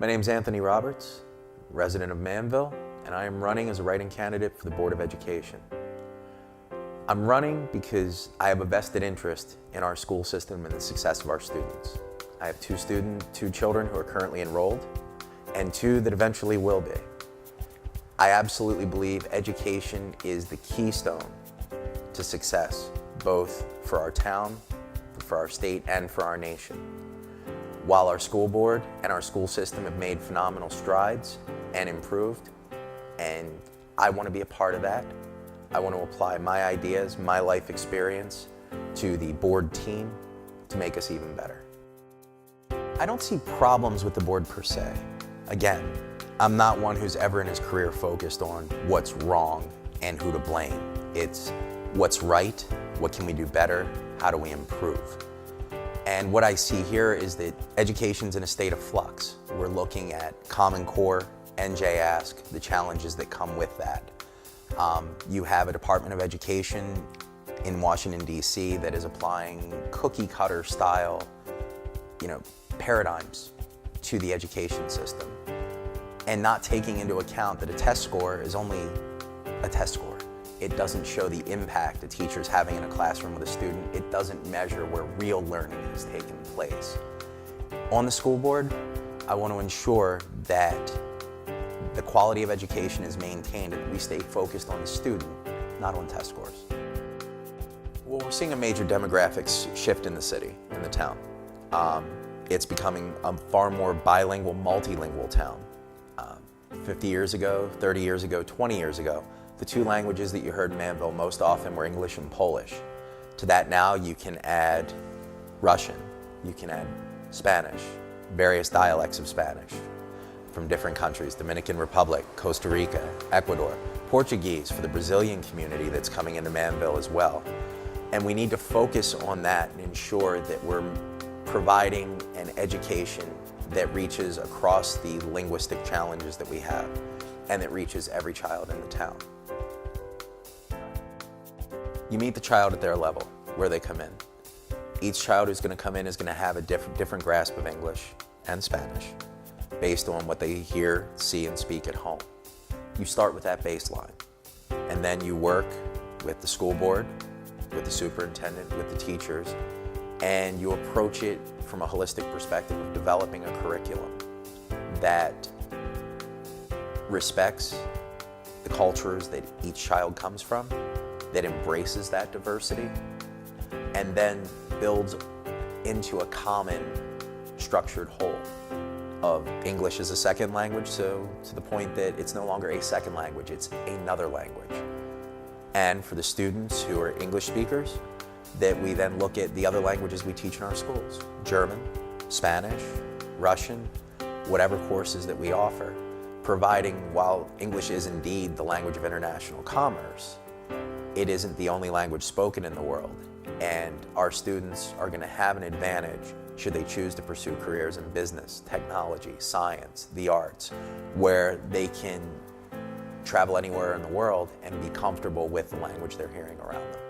My name's Anthony Roberts, resident of Manville, and I am running as a writing candidate for the Board of Education. I'm running because I have a vested interest in our school system and the success of our students. I have two children who are currently enrolled, and two that eventually will be. I absolutely believe education is the keystone to success, both for our town, for our state, and for our nation. While our school board and our school system have made phenomenal strides and improved, and I want to be a part of that, I want to apply my ideas, my life experience to the board team to make us even better. I don't see problems with the board per se. Again, I'm not one who's ever in his career focused on what's wrong and who to blame. It's what's right, what can we do better, how do we improve? And what I see here is that education's in a state of flux. We're looking at Common Core, NJ Ask, the challenges that come with that. You have a Department of Education in Washington, D.C. that is applying cookie cutter style, paradigms to the education system and not taking into account that a test score is only a test score. It doesn't show the impact a teacher's having in a classroom with a student. It doesn't measure where real learning is taking place. On the school board, I want to ensure that the quality of education is maintained and that we stay focused on the student, not on test scores. Well, we're seeing a major demographics shift in the city, in the town. It's becoming a far more bilingual, multilingual town. 50 years ago, 30 years ago, 20 years ago, the two languages that you heard in Manville most often were English and Polish. To that now you can add Russian, you can add Spanish, various dialects of Spanish from different countries, Dominican Republic, Costa Rica, Ecuador, Portuguese for the Brazilian community that's coming into Manville as well. And we need to focus on that and ensure that we're providing an education that reaches across the linguistic challenges that we have and that reaches every child in the town. You meet the child at their level, where they come in. Each child who's going to come in is going to have a different grasp of English and Spanish based on what they hear, see, and speak at home. You start with that baseline, and then you work with the school board, with the superintendent, with the teachers, and you approach it from a holistic perspective of developing a curriculum that respects the cultures that each child comes from, that embraces that diversity, and then builds into a common structured whole of English as a second language, so to the point that it's no longer a second language, it's another language. And for the students who are English speakers, that we then look at the other languages we teach in our schools, German, Spanish, Russian, whatever courses that we offer, providing while English is indeed the language of international commerce, it isn't the only language spoken in the world, and our students are going to have an advantage should they choose to pursue careers in business, technology, science, the arts, where they can travel anywhere in the world and be comfortable with the language they're hearing around them.